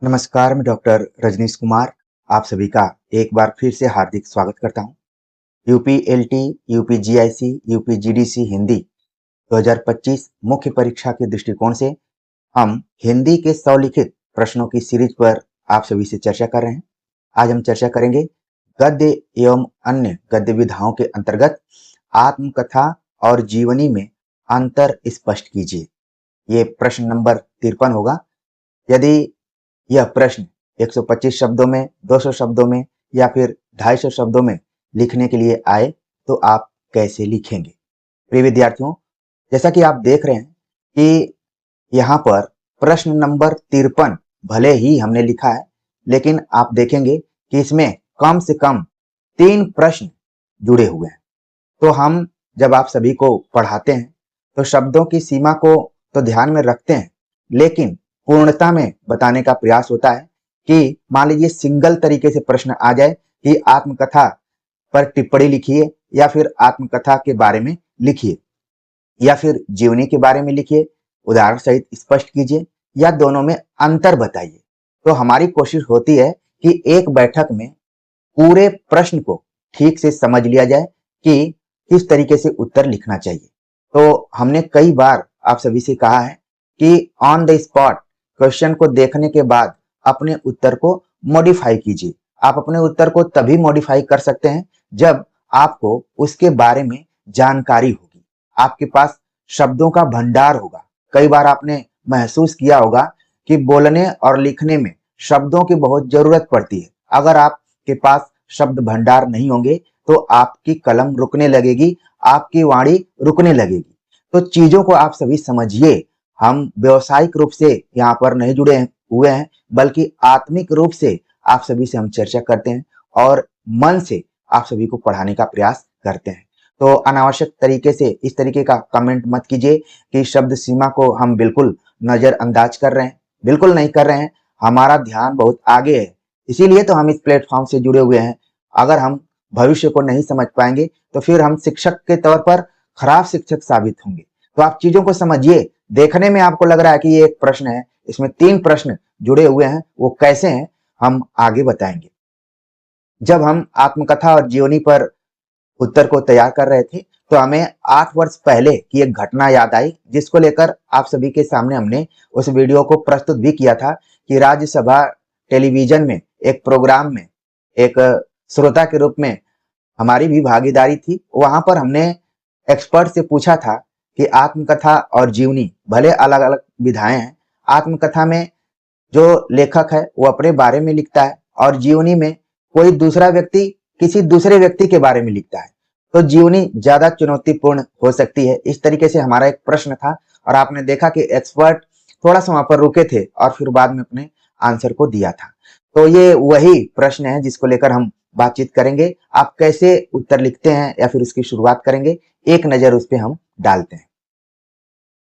नमस्कार, मैं डॉक्टर रजनीश कुमार आप सभी का एक बार फिर से हार्दिक स्वागत करता हूं। यूपीएलटी, यूपीजीआईसी, यूपीजीडीसी हिंदी 2025 मुख्य परीक्षा के दृष्टिकोण से हम हिंदी के 100 लिखित प्रश्नों की सीरीज पर आप सभी से चर्चा कर रहे हैं। आज हम चर्चा करेंगे गद्य एवं अन्य गद्य विधाओं के अंतर्गत आत्मकथा और जीवनी में अंतर स्पष्ट कीजिए। ये प्रश्न नंबर 53 होगा। यदि यह प्रश्न 125 शब्दों में, 200 शब्दों में या फिर 250 शब्दों में लिखने के लिए आए तो आप कैसे लिखेंगे? प्रिय विद्यार्थियों, जैसा कि आप देख रहे हैं कि यहाँ पर प्रश्न नंबर 53 भले ही हमने लिखा है, लेकिन आप देखेंगे कि इसमें कम से कम 3 प्रश्न जुड़े हुए हैं। तो हम जब आप सभी को पढ़ाते हैं तो शब्दों की सीमा को तो ध्यान में रखते हैं, लेकिन पूर्णता में बताने का प्रयास होता है कि मान लीजिए सिंगल तरीके से प्रश्न आ जाए कि आत्मकथा पर टिप्पणी लिखिए या फिर आत्मकथा के बारे में लिखिए या फिर जीवनी के बारे में लिखिए, उदाहरण सहित स्पष्ट कीजिए या दोनों में अंतर बताइए। तो हमारी कोशिश होती है कि एक बैठक में पूरे प्रश्न को ठीक से समझ लिया जाए कि किस तरीके से उत्तर लिखना चाहिए। तो हमने कई बार आप सभी से कहा है कि ऑन द स्पॉट क्वेश्चन को देखने के बाद अपने उत्तर को मॉडिफाई कीजिए। आप अपने उत्तर को तभी मॉडिफाई कर सकते हैं जब आपको उसके बारे में जानकारी होगी, आपके पास शब्दों का भंडार होगा। कई बार आपने महसूस किया होगा कि बोलने और लिखने में शब्दों की बहुत जरूरत पड़ती है। अगर आपके पास शब्द भंडार नहीं होंगे तो आपकी कलम रुकने लगेगी, आपकी वाणी रुकने लगेगी। तो चीजों को आप सभी समझिए। हम व्यवसायिक रूप से यहाँ पर नहीं जुड़े हुए हैं, बल्कि आत्मिक रूप से आप सभी से हम चर्चा करते हैं और मन से आप सभी को पढ़ाने का प्रयास करते हैं। तो अनावश्यक तरीके से इस तरीके का कमेंट मत कीजिए कि शब्द सीमा को हम बिल्कुल नजरअंदाज कर रहे हैं। बिल्कुल नहीं कर रहे हैं, हमारा ध्यान बहुत आगे है, इसीलिए तो हम इस प्लेटफॉर्म से जुड़े हुए हैं। अगर हम भविष्य को नहीं समझ पाएंगे तो फिर हम शिक्षक के तौर पर खराब शिक्षक साबित होंगे। तो आप चीजों को समझिए। देखने में आपको लग रहा है कि ये एक प्रश्न है, इसमें 3 प्रश्न जुड़े हुए हैं, वो कैसे हैं हम आगे बताएंगे। जब हम आत्मकथा और जीवनी पर उत्तर को तैयार कर रहे थे तो हमें 8 वर्ष पहले की एक घटना याद आई, जिसको लेकर आप सभी के सामने हमने उस वीडियो को प्रस्तुत भी किया था कि राज्यसभा टेलीविजन में एक प्रोग्राम में एक श्रोता के रूप में हमारी भी भागीदारी थी। वहां पर हमने एक्सपर्ट से पूछा था कि आत्मकथा और जीवनी भले अलग अलग विधाएं हैं। आत्मकथा में जो लेखक है वो अपने बारे में लिखता है और जीवनी में कोई दूसरा व्यक्ति किसी दूसरे व्यक्ति के बारे में लिखता है। तो जीवनी ज्यादा चुनौतीपूर्ण हो सकती है। इस तरीके से हमारा एक प्रश्न था और आपने देखा कि एक्सपर्ट थोड़ा सा वहां पर रुके थे और फिर बाद में अपने आंसर को दिया था। तो ये वही प्रश्न है जिसको लेकर हम बातचीत करेंगे। आप कैसे उत्तर लिखते हैं या फिर उसकी शुरुआत करेंगे, एक नजर उस पर हम डालते हैं।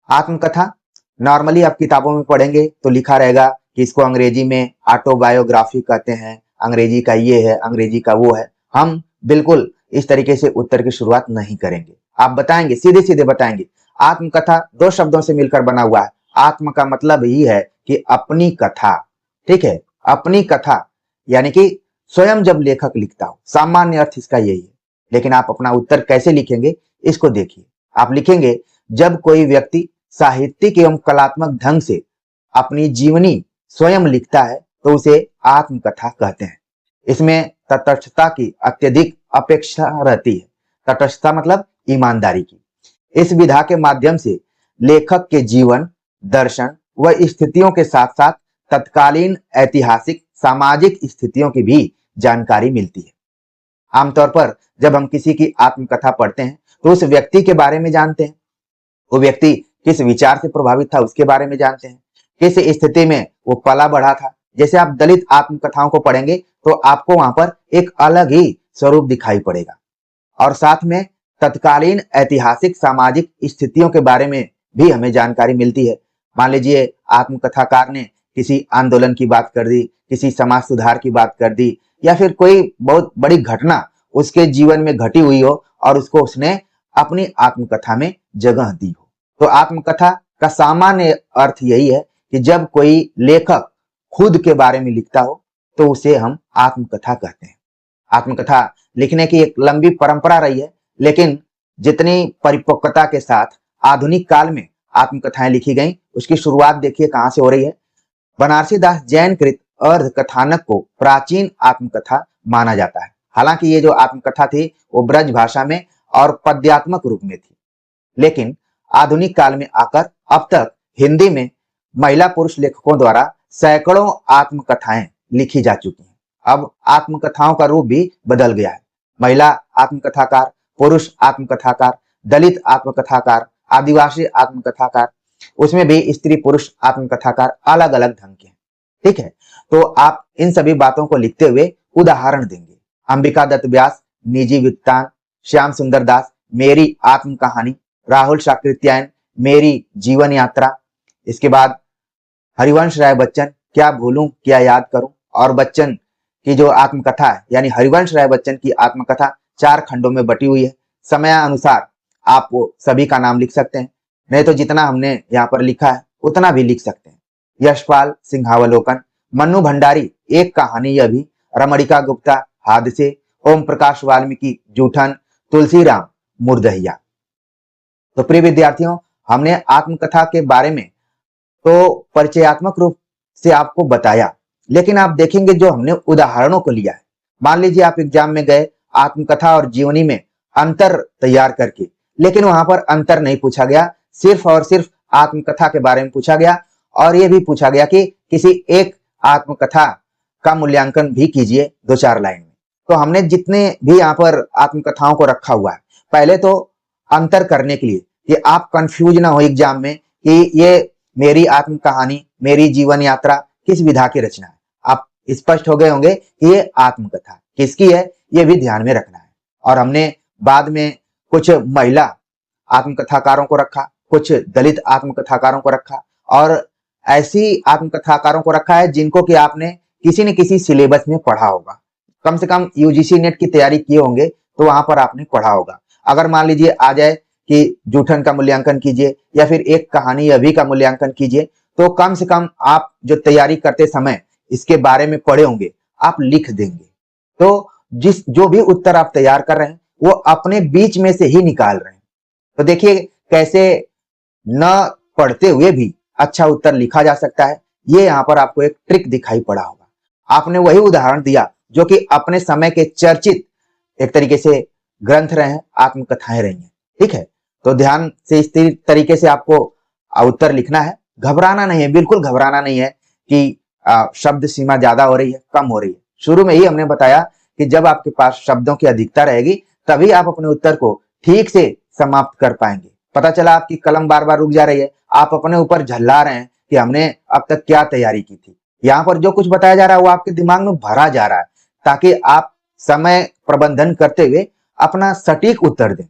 आत्मकथा नॉर्मली आप किताबों में पढ़ेंगे तो लिखा रहेगा कि इसको अंग्रेजी में ऑटोबायोग्राफी कहते हैं, अंग्रेजी का ये है, अंग्रेजी का वो है। हम बिल्कुल इस तरीके से उत्तर की शुरुआत नहीं करेंगे। आप बताएंगे, सीधे सीधे बताएंगे। आत्मकथा 2 शब्दों से मिलकर बना हुआ है। आत्म का मतलब ही है कि अपनी कथा, ठीक है, अपनी कथा, यानी कि स्वयं जब लेखक लिखता हो, सामान्य अर्थ इसका यही है। लेकिन आप अपना उत्तर कैसे लिखेंगे इसको देखिए। आप लिखेंगे, जब कोई व्यक्ति साहित्यिक एवं कलात्मक ढंग से अपनी जीवनी स्वयं लिखता है तो उसे आत्मकथा कहते हैं। इसमें तटस्थता की अत्यधिक अपेक्षा रहती है। तटस्थता मतलब ईमानदारी की। इस विधा के माध्यम से लेखक के जीवन, दर्शन व स्थितियों के साथ साथ तत्कालीन ऐतिहासिक सामाजिक स्थितियों की भी जानकारी मिलती है। आमतौर पर जब हम किसी की आत्मकथा पढ़ते हैं तो उस व्यक्ति के बारे में जानते हैं, वो व्यक्ति किस विचार से प्रभावित था उसके बारे में जानते हैं, किस स्थिति में वो पला बढ़ा था। जैसे आप दलित आत्मकथाओं को पढ़ेंगे तो आपको वहां पर एक अलग ही स्वरूप दिखाई पड़ेगा और साथ में तत्कालीन ऐतिहासिक सामाजिक स्थितियों के बारे में भी हमें जानकारी मिलती है। मान लीजिए आत्मकथाकार ने किसी आंदोलन की बात कर दी, किसी समाज सुधार की बात कर दी या फिर कोई बहुत बड़ी घटना उसके जीवन में घटी हुई हो और उसको उसने अपनी आत्मकथा में जगह दी हो। तो आत्मकथा का सामान्य अर्थ यही है कि जब कोई लेखक खुद के बारे में लिखता हो तो उसे हम आत्मकथा कहते हैं। आत्मकथा लिखने की एक लंबी परंपरा रही है, लेकिन जितनी परिपक्वता के साथ आधुनिक काल में आत्मकथाएं लिखी गईं, उसकी शुरुआत देखिए कहां से हो रही है। बनारसी दास जैन कृत अर्ध कथानक को प्राचीन आत्मकथा माना जाता है। हालांकि ये जो आत्मकथा थी वो ब्रज भाषा में और पद्यात्मक रूप में थी, लेकिन आधुनिक काल में आकर अब तक हिंदी में महिला पुरुष लेखकों द्वारा सैकड़ों आत्मकथाएं लिखी जा चुकी हैं। अब आत्मकथाओं का रूप भी बदल गया है। महिला आत्मकथाकार, पुरुष आत्मकथाकार, दलित आत्मकथाकार, आदिवासी आत्मकथाकार, उसमें भी स्त्री पुरुष आत्मकथाकार अलग अलग ढंग के हैं। ठीक है, तो आप इन सभी बातों को लिखते हुए उदाहरण देंगे। अंबिका दत्त व्यास निजी वृत्तांत, श्याम सुंदर दास मेरी आत्म कहानी, राहुल साकृत्यायन मेरी जीवन यात्रा, इसके बाद हरिवंश राय बच्चन क्या भूलूं क्या याद करूं, और बच्चन की जो आत्मकथा है यानी हरिवंश राय बच्चन की आत्मकथा 4 खंडों में बटी हुई है। समयानुसार आप वो सभी का नाम लिख सकते हैं, नहीं तो जितना हमने यहाँ पर लिखा है उतना भी लिख सकते हैं। यशपाल सिंहावलोकन, मन्नू भंडारी एक कहानी यह भी, रमणिका गुप्ता हादसे, ओम प्रकाश वाल्मीकि जूठन, तुलसीराम मुर्दहिया। तो प्रिय विद्यार्थियों, हमने आत्मकथा के बारे में तो परिचयात्मक रूप से आपको बताया, लेकिन आप देखेंगे जो हमने उदाहरणों को लिया है। मान लीजिए आप एग्जाम में गए आत्मकथा और जीवनी में अंतर तैयार करके, लेकिन वहां पर अंतर नहीं पूछा गया, सिर्फ और सिर्फ आत्मकथा के बारे में पूछा गया, और यह भी पूछा गया कि किसी एक आत्मकथा का मूल्यांकन भी कीजिए 2-4 लाइन में। तो हमने जितने भी यहाँ पर आत्मकथाओं को रखा हुआ है, पहले तो अंतर करने के लिए कि आप कंफ्यूज ना हो एग्जाम में कि ये मेरी आत्म कहानी, मेरी जीवन यात्रा किस विधा की रचना है। आप स्पष्ट हो गए होंगे कि ये आत्मकथा किसकी है, ये भी ध्यान में रखना है। और हमने बाद में कुछ महिला आत्मकथाकारों को रखा, कुछ दलित आत्मकथाकारों को रखा, और ऐसी आत्मकथाकारों को रखा है जिनको कि आपने किसी न किसी सिलेबस में पढ़ा होगा। कम से कम यूजीसी नेट की तैयारी किए होंगे तो वहां पर आपने पढ़ा होगा। अगर मान लीजिए आ जाए कि जूठन का मूल्यांकन कीजिए या फिर एक कहानी अभी का मूल्यांकन कीजिए, तो कम से कम आप जो तैयारी करते समय इसके बारे में पढ़े होंगे, आप लिख देंगे। तो जो भी उत्तर आप तैयार कर रहे हैं वो अपने बीच में से ही निकाल रहे हैं। तो देखिए कैसे न पढ़ते हुए भी अच्छा उत्तर लिखा जा सकता है। ये यहाँ पर आपको एक ट्रिक दिखाई पड़ा होगा। आपने वही उदाहरण दिया जो कि अपने समय के चर्चित एक तरीके से ग्रंथ रहे हैं, आत्मकथाएं रही हैं। ठीक है, तो ध्यान से इस तरीके से आपको उत्तर लिखना है। घबराना नहीं है, बिल्कुल घबराना नहीं है कि शब्द सीमा ज्यादा हो रही है, कम हो रही है। शुरू में ही हमने बताया कि जब आपके पास शब्दों की अधिकता रहेगी तभी आप अपने उत्तर को ठीक से समाप्त कर पाएंगे। पता चला आपकी कलम बार बार रुक जा रही है, आप अपने ऊपर झल्ला रहे हैं कि हमने अब तक क्या तैयारी की थी। यहाँ पर जो कुछ बताया जा रहा है वो आपके दिमाग में भरा जा रहा है ताकि आप समय प्रबंधन करते हुए अपना सटीक उत्तर दें।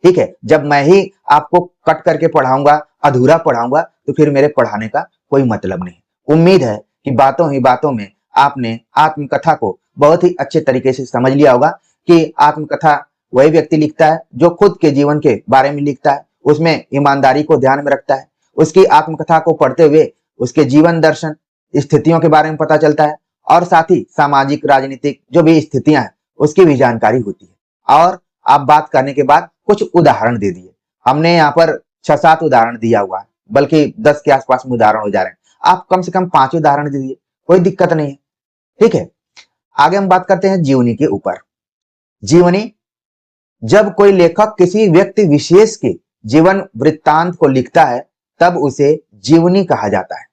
ठीक है, जब मैं ही आपको कट करके पढ़ाऊंगा, अधूरा पढ़ाऊंगा, तो फिर मेरे पढ़ाने का कोई मतलब नहीं। उम्मीद है कि बातों ही बातों में आपने आत्मकथा को बहुत ही अच्छे तरीके से समझ लिया होगा कि आत्मकथा वही व्यक्ति लिखता है जो खुद के जीवन के बारे में लिखता है, उसमें ईमानदारी को ध्यान में रखता है। उसकी आत्मकथा को पढ़ते हुए उसके जीवन दर्शन स्थितियों के बारे में पता चलता है, और साथ ही सामाजिक राजनीतिक जो भी स्थितियां हैं उसकी भी जानकारी होती है। और आप बात करने के बाद कुछ उदाहरण दे दिए। हमने यहाँ पर 6-7 उदाहरण दिया हुआ है, बल्कि 10 के आसपास में उदाहरण हो जा रहे हैं। आप कम से कम 5 उदाहरण दे दिए, कोई दिक्कत नहीं है। ठीक है, आगे हम बात करते हैं जीवनी के ऊपर। जीवनी, जब कोई लेखक किसी व्यक्ति विशेष के जीवन वृत्तांत को लिखता है तब उसे जीवनी कहा जाता है।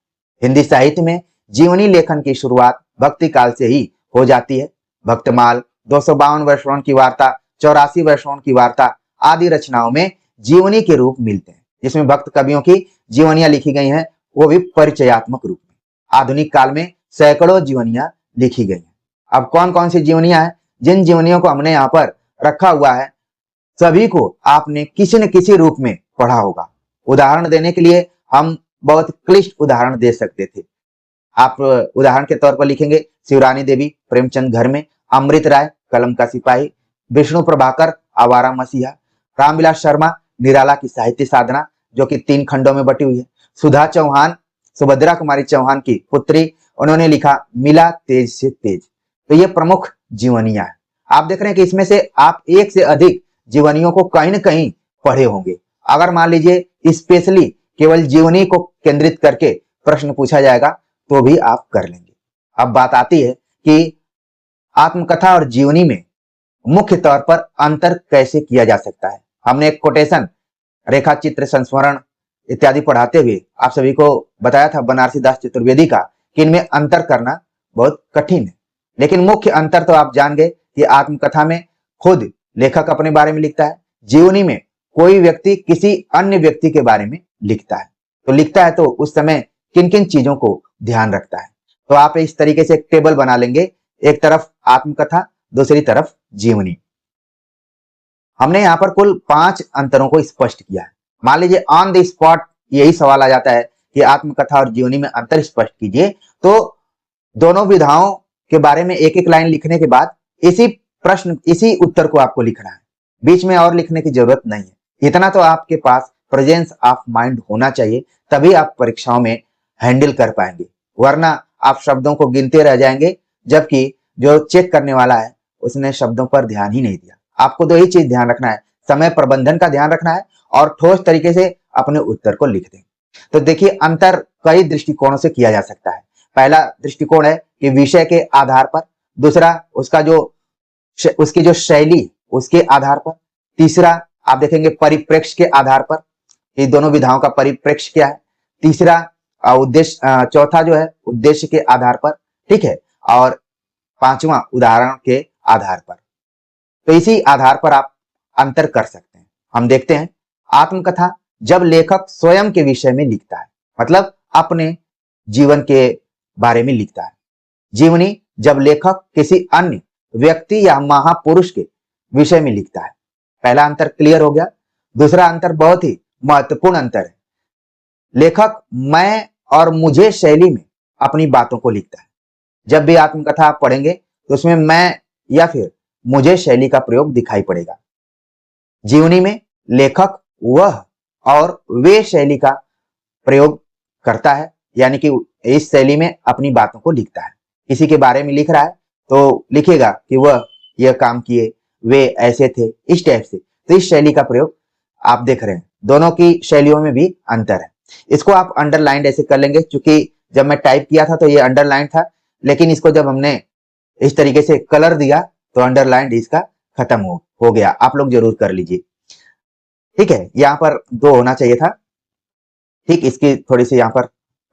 हिंदी साहित्य में जीवनी लेखन की शुरुआत भक्ति काल से ही हो जाती है। भक्तमाल, 252 वर्षों की वार्ता, 84 वर्षों की वार्ता आदि रचनाओं में जीवनी के रूप मिलते हैं, जिसमें भक्त कवियों की जीवनियां लिखी गई हैं, वो भी परिचयात्मक रूप में। आधुनिक काल में सैकड़ों जीवनियां लिखी गई हैं। अब कौन कौन सी जीवनियां हैं? जिन जीवनियों को हमने यहाँ पर रखा हुआ है सभी को आपने किसी न किसी रूप में पढ़ा होगा। उदाहरण देने के लिए हम बहुत क्लिष्ट उदाहरण दे सकते थे। आप उदाहरण के तौर पर लिखेंगे शिवरानी देवी प्रेमचंद घर में, अमृत राय कलम का सिपाही, विष्णु प्रभाकर आवारा मसीहा, रामविलास शर्मा निराला की साहित्य साधना जो कि 3 खंडों में बटी हुई है, सुधा चौहान सुभद्रा कुमारी चौहान की पुत्री उन्होंने लिखा मिला तेज से तेज। तो ये प्रमुख जीवनियां हैं। आप देख रहे हैं कि इसमें से आप एक से अधिक जीवनियों को कहीं न कहीं पढ़े होंगे। अगर मान लीजिए स्पेशली केवल जीवनी को केंद्रित करके प्रश्न पूछा जाएगा तो भी आप कर लेंगे। अब बात आती है कि आत्मकथा और जीवनी में मुख्य तौर पर अंतर कैसे किया जा सकता है। हमने एक कोटेशन, रेखा चित्र, संस्मरण इत्यादि पढ़ाते हुए आप सभी को बताया था बनारसी दास चतुर्वेदी का कि इनमें अंतर करना बहुत कठिन है। लेकिन मुख्य अंतर तो आप जान गए कि आत्मकथा में खुद लेखक अपने बारे में लिखता है, जीवनी में कोई व्यक्ति किसी अन्य व्यक्ति के बारे में लिखता है। तो लिखता है तो उस समय किन किन चीजों को ध्यान रखता है। तो आप इस तरीके से एक टेबल बना लेंगे, एक तरफ आत्मकथा, दूसरी तरफ जीवनी। हमने यहाँ पर कुल 5 अंतरों को स्पष्ट किया है। मान लीजिए ऑन द स्पॉट यही सवाल आ जाता है कि आत्मकथा और जीवनी में अंतर स्पष्ट कीजिए, तो दोनों विधाओं के बारे में एक एक लाइन लिखने के बाद इसी उत्तर को आपको लिखना है। बीच में और लिखने की जरूरत नहीं है। इतना तो आपके पास प्रेजेंस ऑफ माइंड होना चाहिए, तभी आप परीक्षाओं में हैंडल कर पाएंगे। वरना आप शब्दों को गिनते रह जाएंगे, जबकि जो चेक करने वाला है उसने शब्दों पर ध्यान ही नहीं दिया। आपको 2 ही चीज ध्यान रखना है, समय प्रबंधन का ध्यान रखना है और ठोस तरीके से अपने उत्तर को लिख दें। तो देखिए अंतर कई दृष्टिकोणों से किया जा सकता है। पहला दृष्टिकोण है कि विषय के आधार पर, दूसरा उसकी जो शैली उसके आधार पर, तीसरा आप देखेंगे परिप्रेक्ष्य के आधार पर, ये दोनों विधाओं का परिप्रेक्ष्य क्या है, तीसरा उद्देश्य, चौथा जो है उद्देश्य के आधार पर, ठीक है, और पांचवा उदाहरण के आधार पर। तो इसी आधार पर आप अंतर कर सकते हैं। हम देखते हैं आत्मकथा जब लेखक स्वयं के विषय में लिखता है, मतलब अपने जीवन के बारे में लिखता है। जीवनी जब लेखक किसी अन्य व्यक्ति या महापुरुष के विषय में लिखता है। पहला अंतर क्लियर हो गया। दूसरा अंतर बहुत ही महत्वपूर्ण अंतर है। लेखक मैं और मुझे शैली में अपनी बातों को लिखता है। जब भी आत्मकथा आप पढ़ेंगे तो उसमें मैं या फिर मुझे शैली का प्रयोग दिखाई पड़ेगा। जीवनी में लेखक वह और वे शैली का प्रयोग करता है, यानी कि इस शैली में अपनी बातों को लिखता है। किसी के बारे में लिख रहा है तो लिखेगा कि वह यह काम किए, वे ऐसे थे, इस टाइप से। तो इस शैली का प्रयोग आप देख रहे हैं। दोनों की शैलियों में भी अंतर है। इसको आप अंडरलाइन ऐसे कर लेंगे, क्योंकि जब मैं टाइप किया था तो ये अंडरलाइन था, लेकिन इसको जब हमने इस तरीके से कलर दिया तो अंडरलाइन इसका खत्म हो गया। आप लोग जरूर कर लीजिए, ठीक है। यहाँ पर 2 होना चाहिए था, ठीक। इसकी थोड़ी सी यहाँ पर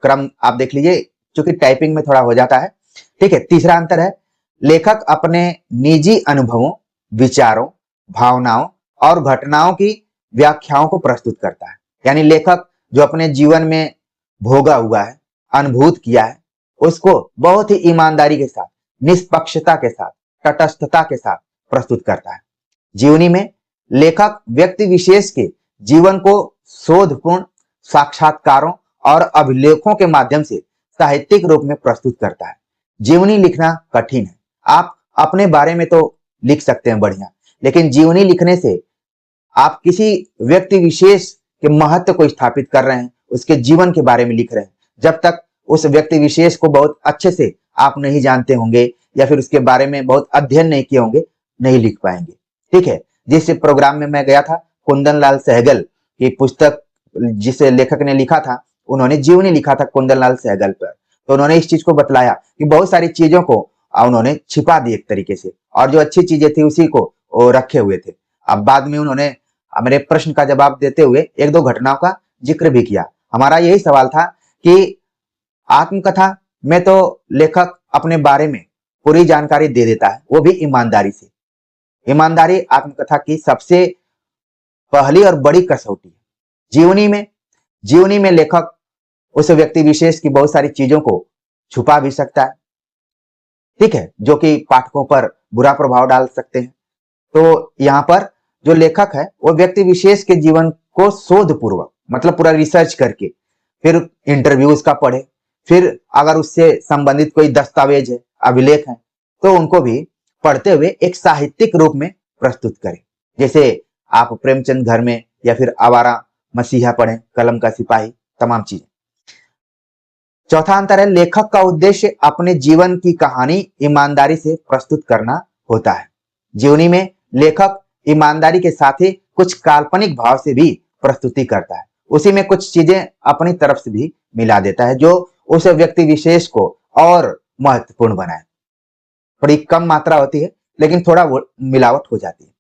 क्रम आप देख लीजिए, क्योंकि टाइपिंग में थोड़ा हो जाता है, ठीक है। तीसरा अंतर है लेखक अपने निजी अनुभवों, विचारों, भावनाओं और घटनाओं की व्याख्याओं को प्रस्तुत करता है। यानी लेखक जो अपने जीवन में भोगा हुआ है, अनुभूत किया है, उसको बहुत ही ईमानदारी के साथ, निष्पक्षता के साथ, तटस्थता के साथ प्रस्तुत करता है। जीवनी में लेखक व्यक्ति विशेष के जीवन को शोधपूर्ण साक्षात्कारों और अभिलेखों के माध्यम से साहित्यिक रूप में प्रस्तुत करता है। जीवनी लिखना कठिन है। आप अपने बारे में तो लिख सकते हैं बढ़िया, लेकिन जीवनी लिखने से आप किसी व्यक्ति विशेष के महत्व को स्थापित कर रहे हैं, उसके जीवन के बारे में लिख रहे हैं। जब तक उस व्यक्ति विशेष को बहुत अच्छे से आप नहीं जानते होंगे या फिर उसके बारे में बहुत अध्ययन नहीं किए होंगे, नहीं लिख पाएंगे, ठीक है। जिस प्रोग्राम में मैं गया था, कुंदन लाल सहगल की पुस्तक जिसे लेखक ने लिखा था, उन्होंने जीवनी लिखा था कुंदन लाल सहगल पर। तो उन्होंने इस चीज को बतलाया कि बहुत सारी चीजों को उन्होंने छिपा दी एक तरीके से, और जो अच्छी चीजें थी उसी को रखे हुए थे। अब बाद में उन्होंने मेरे प्रश्न का जवाब देते हुए 1-2 घटनाओं का जिक्र भी किया। हमारा यही सवाल था कि आत्मकथा में तो लेखक अपने बारे में पूरी जानकारी दे देता है, वो भी ईमानदारी से। ईमानदारी आत्मकथा की सबसे पहली और बड़ी कसौटी है। जीवनी में लेखक उस व्यक्ति विशेष की बहुत सारी चीजों को छुपा भी सकता है, ठीक है, जो कि पाठकों पर बुरा प्रभाव डाल सकते हैं। तो यहाँ पर जो लेखक है वो व्यक्ति विशेष के जीवन को शोध पूर्वक, मतलब पूरा रिसर्च करके, फिर इंटरव्यूज का पढ़े, फिर अगर उससे संबंधित कोई दस्तावेज है, अभिलेख है, तो उनको भी पढ़ते हुए एक साहित्यिक रूप में प्रस्तुत करें। जैसे आप प्रेमचंद घर में या फिर आवारा मसीहा पढ़ें, कलम का सिपाही, तमाम चीजें। चौथा अंतर है, लेखक का उद्देश्य अपने जीवन की कहानी ईमानदारी से प्रस्तुत करना होता है। जीवनी में लेखक ईमानदारी के साथ ही कुछ काल्पनिक भाव से भी प्रस्तुति करता है, उसी में कुछ चीजें अपनी तरफ से भी मिला देता है जो उस व्यक्ति विशेष को और महत्वपूर्ण बनाए। थोड़ी कम मात्रा होती है लेकिन थोड़ा मिलावट हो जाती है।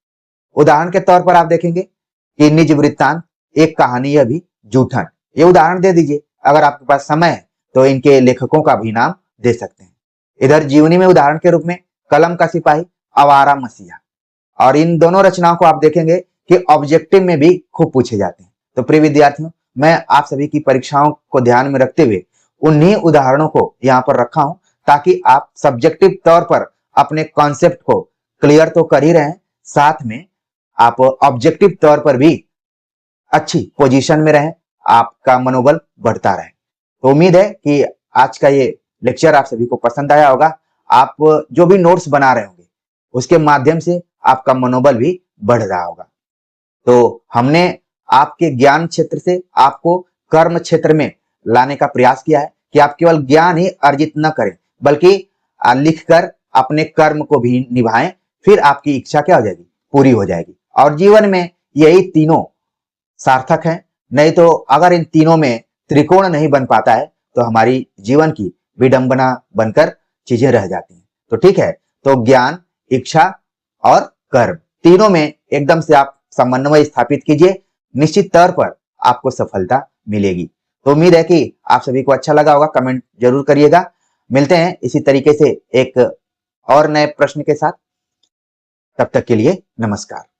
उदाहरण के तौर पर आप देखेंगे कि निज वृत्तांत, एक कहानी, यह भी जूठन, ये उदाहरण दे दीजिए। अगर आपके पास समय है तो इनके लेखकों का भी नाम दे सकते हैं। इधर जीवनी में उदाहरण के रूप में कलम का सिपाही, आवारा मसीहा, और इन दोनों रचनाओं को आप देखेंगे कि ऑब्जेक्टिव में भी खूब पूछे जाते हैं। तो प्रिय विद्यार्थियों, मैं आप सभी की परीक्षाओं को ध्यान में रखते हुए उन्हीं उदाहरणों को यहाँ पर रखा हूं ताकि आप सब्जेक्टिव तौर पर अपने कॉन्सेप्ट को क्लियर तो कर ही रहे हैं, साथ में आप ऑब्जेक्टिव तौर पर भी अच्छी पोजीशन में रहें, आपका मनोबल बढ़ता रहे। तो उम्मीद है कि आज का ये लेक्चर आप सभी को पसंद आया होगा। आप जो भी नोट्स बना रहे होंगे उसके माध्यम से आपका मनोबल भी बढ़ रहा होगा। तो हमने आपके ज्ञान क्षेत्र से आपको कर्म क्षेत्र में लाने का प्रयास किया है कि आप केवल ज्ञान ही अर्जित न करें बल्कि लिखकर अपने कर्म को भी निभाएं, फिर आपकी इच्छा क्या हो जाएगी, पूरी हो जाएगी। और जीवन में यही तीनों सार्थक हैं। नहीं तो अगर इन तीनों में त्रिकोण नहीं बन पाता है तो हमारी जीवन की विडंबना बनकर चीजें रह जाती हैं। तो ठीक है, तो ज्ञान, इच्छा और कर्म, तीनों में एकदम से आप समन्वय स्थापित कीजिए, निश्चित तौर पर आपको सफलता मिलेगी। तो उम्मीद है कि आप सभी को अच्छा लगा होगा, कमेंट जरूर करिएगा। मिलते हैं इसी तरीके से एक और नए प्रश्न के साथ, तब तक के लिए नमस्कार।